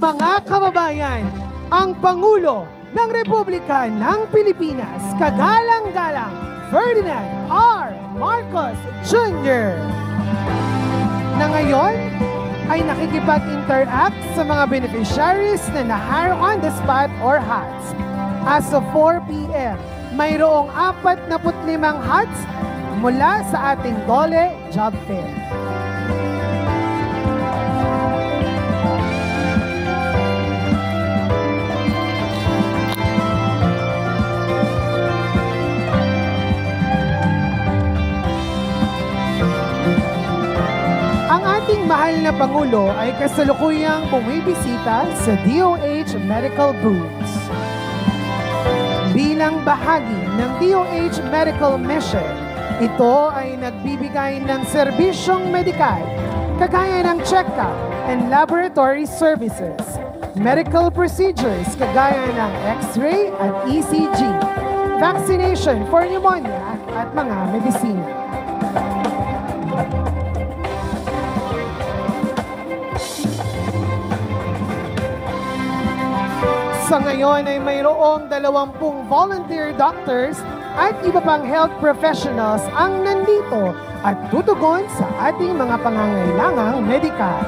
Mga kababayan, ang Pangulo ng Republika ng Pilipinas, kagalang-galang Ferdinand R. Marcos Jr. na ngayon ay nakikipag-interact sa mga beneficiaries na na-hire on the spot or HATS. As of 4 p.m., mayroong 45 HATS mula sa ating DOLE Job Fair. Ang ating mahal na Pangulo ay kasalukuyang bumibisita sa DOH Medical Booths. Bilang bahagi ng DOH Medical Mission, ito ay nagbibigay ng serbisyong medikal, kagaya ng check-up and laboratory services, medical procedures kagaya ng X-ray at ECG, vaccination for pneumonia at mga medisina. Sa ngayon ay mayroong 20 volunteer doctors at iba pang health professionals ang nandito at tutugon sa ating mga pangangailangang medikal.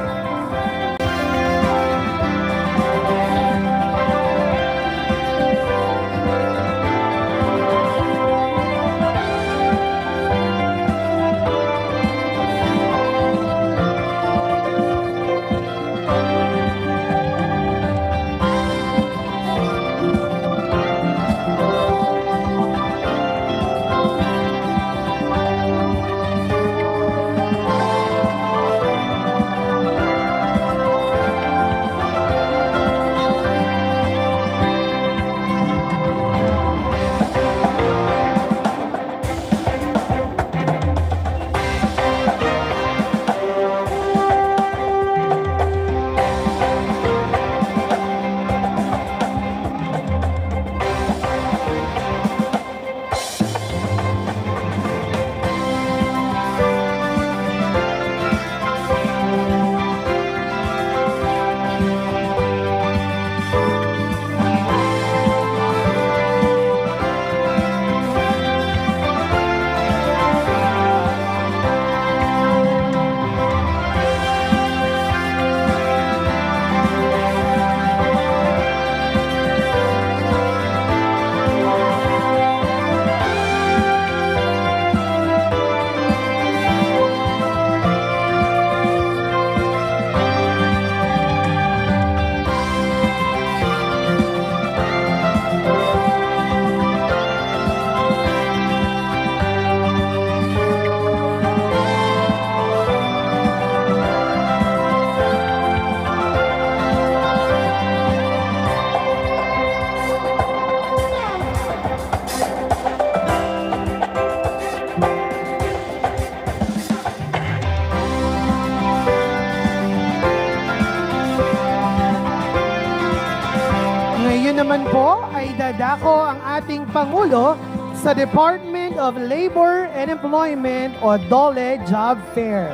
Naman po ay dadako ang ating Pangulo sa Department of Labor and Employment o DOLE Job Fair.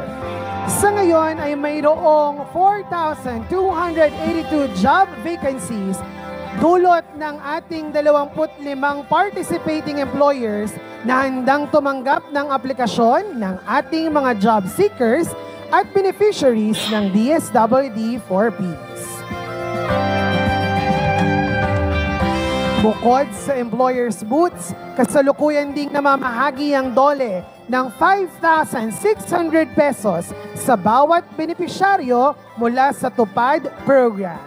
Sa ngayon ay mayroong 4,282 job vacancies dulot ng ating 25 participating employers na handang tumanggap ng aplikasyon ng ating mga job seekers at beneficiaries ng DSWD 4Ps. Bukod sa employers' booths, kasalukuyan ding namamahagi ang DOLE ng 5,600 pesos sa bawat benepisyaryo mula sa TUPAD program.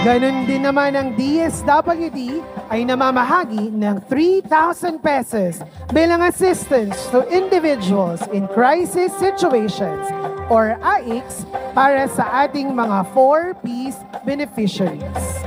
Ganon din naman ang DSWD ay namamahagi ng 3,000 pesos bilang assistance to individuals in crisis situations or AICS para sa ating mga 4Ps beneficiaries.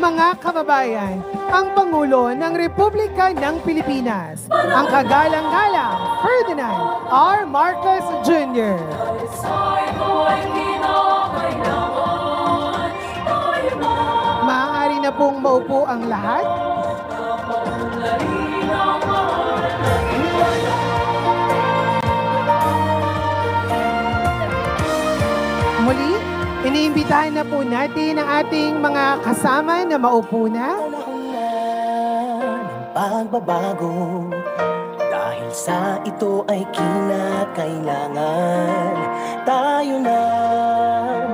Mga kababayan, ang Pangulo ng Republika ng Pilipinas, ang kagalang-galang Ferdinand R. Marcos Jr. Maaari na pong maupo ang lahat. Muli, iniimbitahan na po natin ang ating mga kasama na maupo na. Pagbabago, dahil sa ito ay kinakailangan tayo na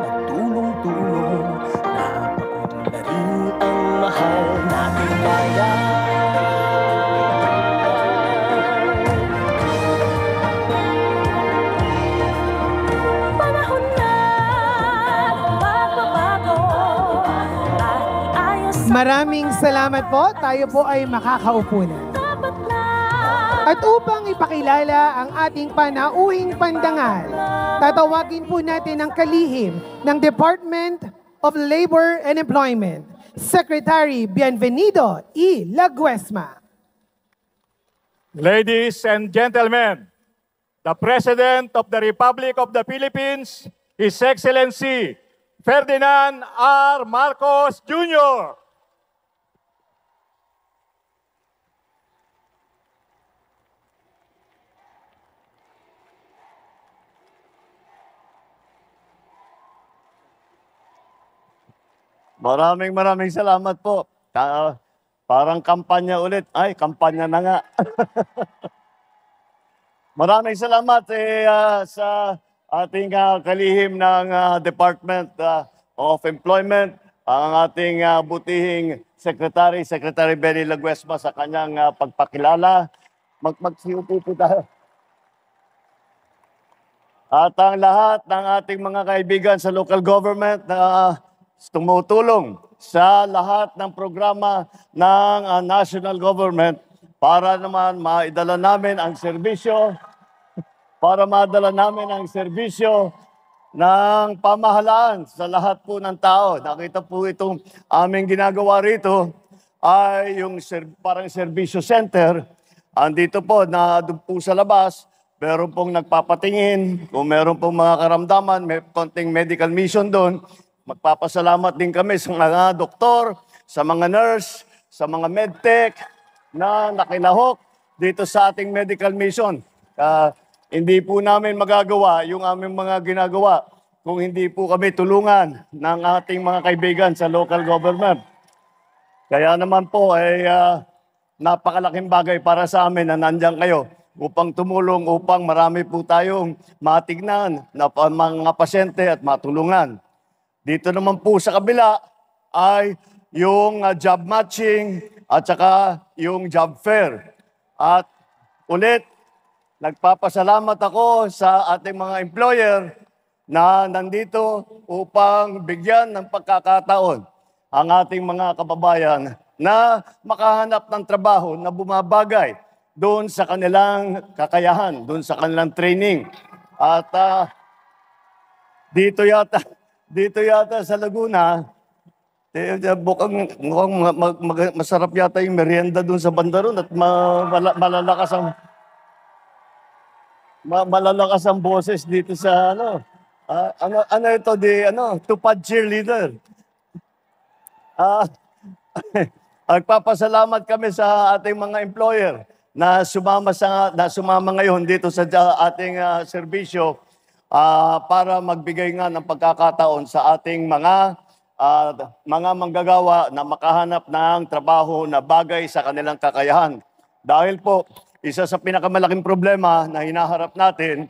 magtulong-tulong na paunlarin ang mahal nating bayan. Maraming salamat po. Tayo po ay makakaupo na. At upang ipakilala ang ating panauhing pandangal, tatawagin po natin ang kalihim ng Department of Labor and Employment, Secretary Bienvenido E. Laguesma. Ladies and gentlemen, the President of the Republic of the Philippines, His Excellency Ferdinand R. Marcos Jr. Maraming salamat po. Parang kampanya ulit. Ay, kampanya na nga. Maraming salamat sa ating kalihim ng Department of Employment, ang ating butihing Secretary Benny Laguesma sa kanyang pagpakilala. Magsiupo po tayo. At ang lahat ng ating mga kaibigan sa local government na tumutulong sa lahat ng programa ng national government para naman maidala namin ang serbisyo, ng pamahalaan sa lahat po ng tao. Nakita po itong aming ginagawa rito ay yung parang serbisyo center. Andito po na doon po sa labas, meron pong nagpapatingin, kung meron pong mga karamdaman, may konting medical mission doon. Magpapasalamat din kami sa mga doktor, sa mga nurse, sa mga medtech na nakilahok dito sa ating medical mission. Hindi po namin magagawa yung aming mga ginagawa kung hindi po kami tulungan ng ating mga kaibigan sa local government. Kaya naman po ay napakalaking bagay para sa amin na nandiyan kayo upang tumulong, upang marami po tayong matignan na mga pasyente at matulungan. Dito naman po sa kabila ay yung job matching at saka yung job fair. At ulit, nagpapasalamat ako sa ating mga employer na nandito upang bigyan ng pagkakataon ang ating mga kababayan na makahanap ng trabaho na bumabagay doon sa kanilang kakayahan, doon sa kanilang training. At dito yata sa Laguna, mukhang masarap yata yung merienda doon sa banda ron at malalakas ang boses dito sa tupad cheerleader. Nagpapasalamat kami sa ating mga employer na sumama ngayon dito sa ating serbisyo para magbigay nga ng pagkakataon sa ating mga manggagawa na makahanap ng trabaho na bagay sa kanilang kakayahan. Dahil po, isa sa pinakamalaking problema na hinaharap natin,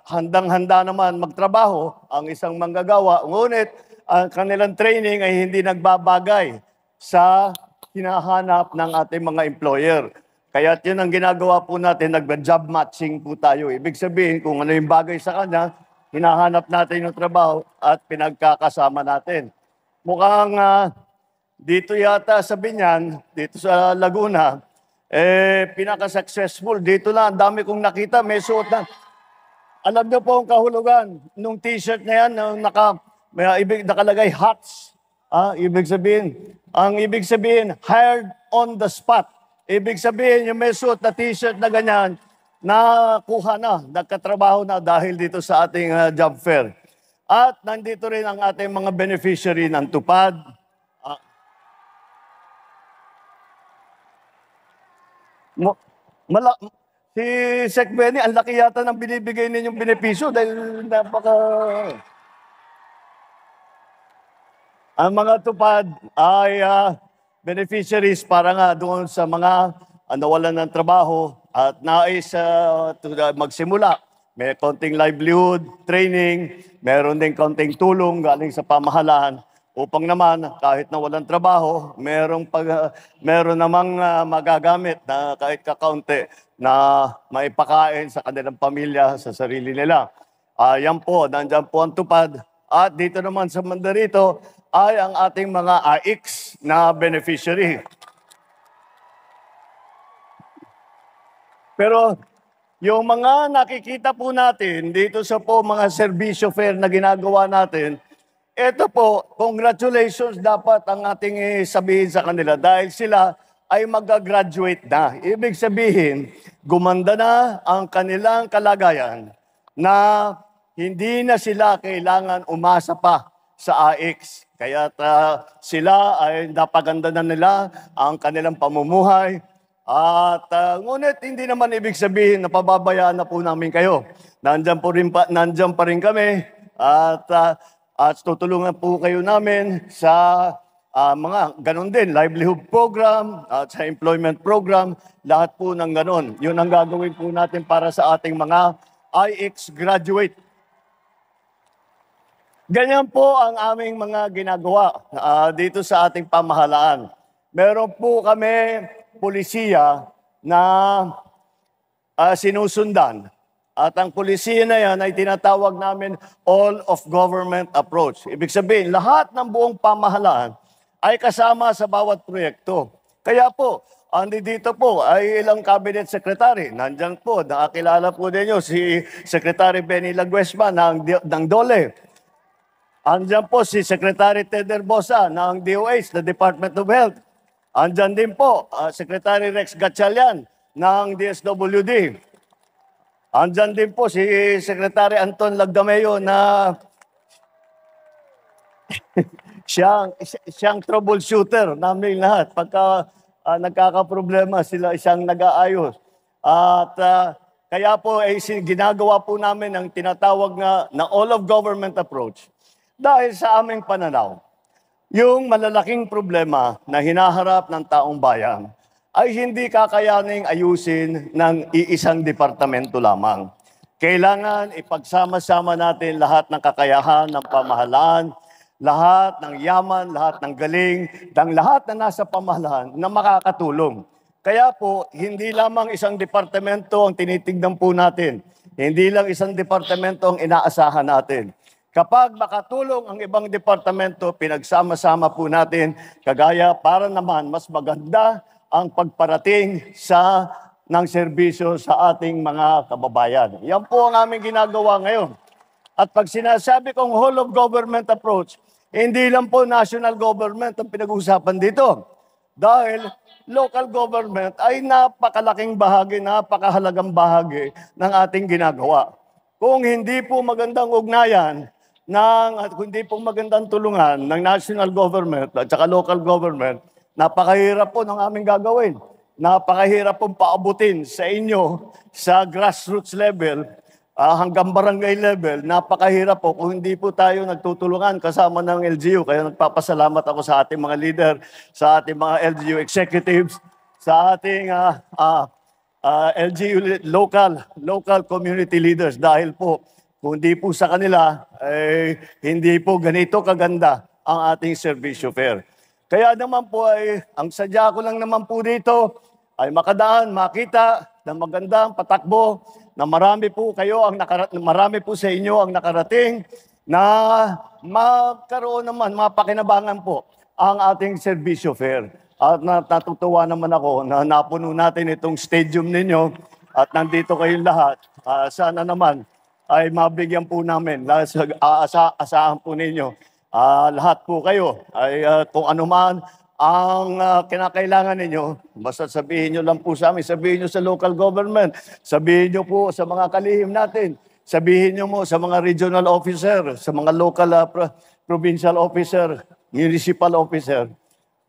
handang-handa naman magtrabaho ang isang manggagawa, ngunit ang kanilang training ay hindi nagbabagay sa hinahanap ng ating mga employer. Kaya yun ang ginagawa po natin, nag-job matching po tayo. Ibig sabihin, kung ano yung bagay sa kanya, hinahanap natin yung trabaho at pinagkakasama natin. Mukhang dito yata sa Binyan, dito sa Laguna, pinaka-successful. Dito na, ang dami kong nakita, may suot na. Alam niyo po ang kahulugan nung t-shirt na yan, nakalagay hats. Ang ibig sabihin, hired on the spot. Ibig sabihin, yung may suot na t-shirt na ganyan, nakuha na, nagkatrabaho na dahil dito sa ating job fair. At nandito rin ang ating mga beneficiary ng tupad. Si Sec Benny, ang laki yata ng binibigay ninyong benepisyo dahil napaka... Ang mga tupad ay beneficiaries para nga doon sa mga nawalan ng trabaho at nais magsimula. May konting livelihood, training, meron din konting tulong galing sa pamahalaan upang naman kahit nawalan trabaho, meron namang magagamit na kahit kakaunti na maipakain sa kanilang pamilya, sa sarili nila. Yan po, nandyan po ang tupad. At dito naman sa Mandarito ay ang ating mga AIX na beneficiary. Pero yung mga nakikita po natin dito sa po mga serbisyo fair na ginagawa natin, ito po, congratulations dapat ang ating sabihin sa kanila dahil sila ay mag-graduate na. Ibig sabihin, gumanda na ang kanilang kalagayan na hindi na sila kailangan umasa pa sa AIX. Kaya sila ay napaganda na nila ang kanilang pamumuhay. At ngunit hindi naman ibig sabihin na pababayaan na po namin kayo. Nandiyan pa rin kami at tutulungan po kayo namin sa mga ganon din, livelihood program at sa employment program, lahat po ng ganon. Yun ang gagawin po natin para sa ating mga AIX graduate. Ganyan po ang aming mga ginagawa dito sa ating pamahalaan. Meron po kami polisiya na sinusundan. At ang polisiya na yan ay tinatawag namin all-of-government approach. Ibig sabihin, lahat ng buong pamahalaan ay kasama sa bawat proyekto. Kaya po, dito po ay ilang cabinet secretary. Nandyan po, nakakilala po ninyo si Secretary Benny Laguesma ng DOLE. Andyan po si Secretary Ted Herbosa ng DOH, the Department of Health. Andyan din po, Secretary Rex Gatchalian ng DSWD. Andyan din po si Secretary Anton Lagdameo na siyang troubleshooter namin lahat. Pagka nagkakaproblema sila, siyang nag-aayos. At kaya po ay ginagawa po namin ang tinatawag na all-of-government approach. Dahil sa aming pananaw, yung malalaking problema na hinaharap ng taong bayan ay hindi kakayaning ayusin ng iisang departamento lamang. Kailangan ipagsama-sama natin lahat ng kakayahan ng pamahalaan, lahat ng yaman, lahat ng galing, ng lahat na nasa pamahalaan na makakatulong. Kaya po, hindi lamang isang departamento ang tinitignan po natin. Hindi lang isang departamento ang inaasahan natin. Kapag makatulong ang ibang departamento, pinagsama-sama po natin, kagaya para naman mas maganda ang pagparating ng serbisyo sa ating mga kababayan. Yan po ang aming ginagawa ngayon. At pag sinasabi kong whole of government approach, hindi lang po national government ang pinag-uusapan dito. Dahil local government ay napakalaking bahagi, napakahalagang bahagi ng ating ginagawa. Kung hindi po magandang ugnayan, at hindi po magandang tulungan ng national government at saka local government, napakahirap po ng aming gagawin. Napakahirap pong paabutin sa inyo sa grassroots level hanggang barangay level. Napakahirap po kung hindi po tayo nagtutulungan kasama ng LGU. Kaya nagpapasalamat ako sa ating mga leader, sa ating mga LGU executives, sa ating LGU local community leaders dahil po kung hindi po sa kanila, hindi po ganito kaganda ang ating serbisyo fair. Kaya naman po ang sadya ko lang naman po dito ay makadaan, makita na magandang patakbo, na marami po sa inyo ang nakarating, na magkaroon naman, mapakinabangan po ang ating serbisyo fair. At natutuwa naman ako na napuno natin itong stadium ninyo at nandito kayong lahat. Sana naman ay mabigyan po namin, asahan po ninyo lahat po kayo ay kung ano man ang kinakailangan ninyo, basta sabihin nyo lang po sa amin, sabihin nyo sa local government, sabihin nyo po sa mga kalihim natin, sabihin nyo mo sa mga regional officer, sa mga local provincial officer, municipal officer.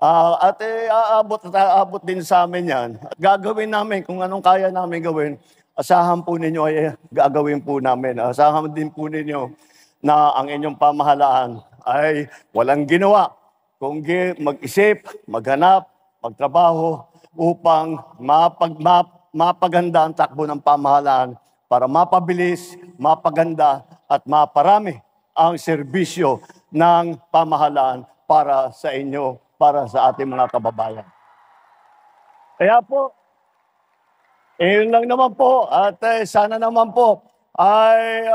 Aabot din sa amin yan. At gagawin namin kung anong kaya namin gawin. Asahan po ninyo ay gagawin po namin. Asahan din po ninyo na ang inyong pamahalaan ay walang ginawa kundi mag-isip, maghanap, magtrabaho upang mapaganda ang takbo ng pamahalaan para mapabilis, mapaganda at maparami ang serbisyo ng pamahalaan para sa inyo, para sa ating mga kababayan. Kaya po, yun lang naman po at sana naman po ay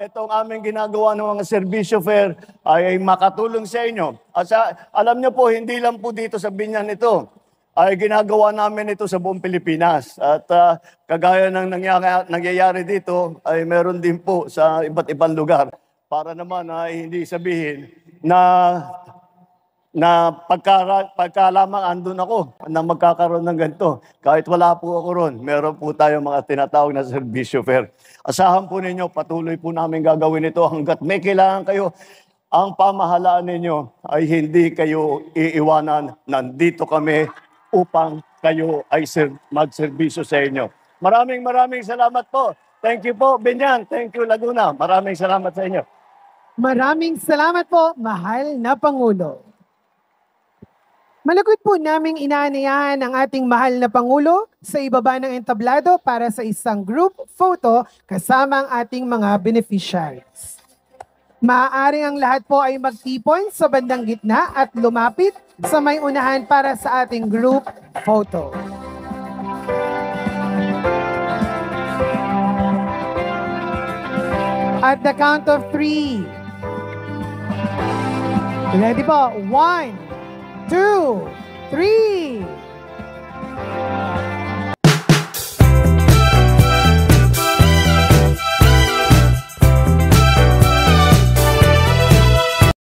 itong aming ginagawa ng mga serbisyo fair ay makatulong sa inyo. At alam niyo po, hindi lang po dito sa Binyan ito, ay ginagawa namin ito sa buong Pilipinas. At kagaya ng nangyayari dito, ay meron din po sa iba't ibang lugar. Para naman ay hindi sabihin na pagka lamang andun ako na magkakaroon ng ganito. Kahit wala po ako ron, meron po tayo mga tinatawag na serbisyo fair. Asahan po ninyo, patuloy po namin gagawin ito hanggat may kailangan kayo. Ang pamahalaan ninyo ay hindi kayo iiwanan. Nandito kami upang kayo ay magserbisyo sa inyo. Maraming salamat po. Thank you po, Binyan. Thank you, Laguna. Maraming salamat sa inyo. Maraming salamat po, mahal na Pangulo. Malugod po naming inaanayahan ang ating mahal na Pangulo sa ibaba ng entablado para sa isang group photo kasama ang ating mga beneficiaries. Maaaring ang lahat po ay magtipon sa bandang gitna at lumapit sa may unahan para sa ating group photo. At the count of 3. Ready po? 1, 2, 3.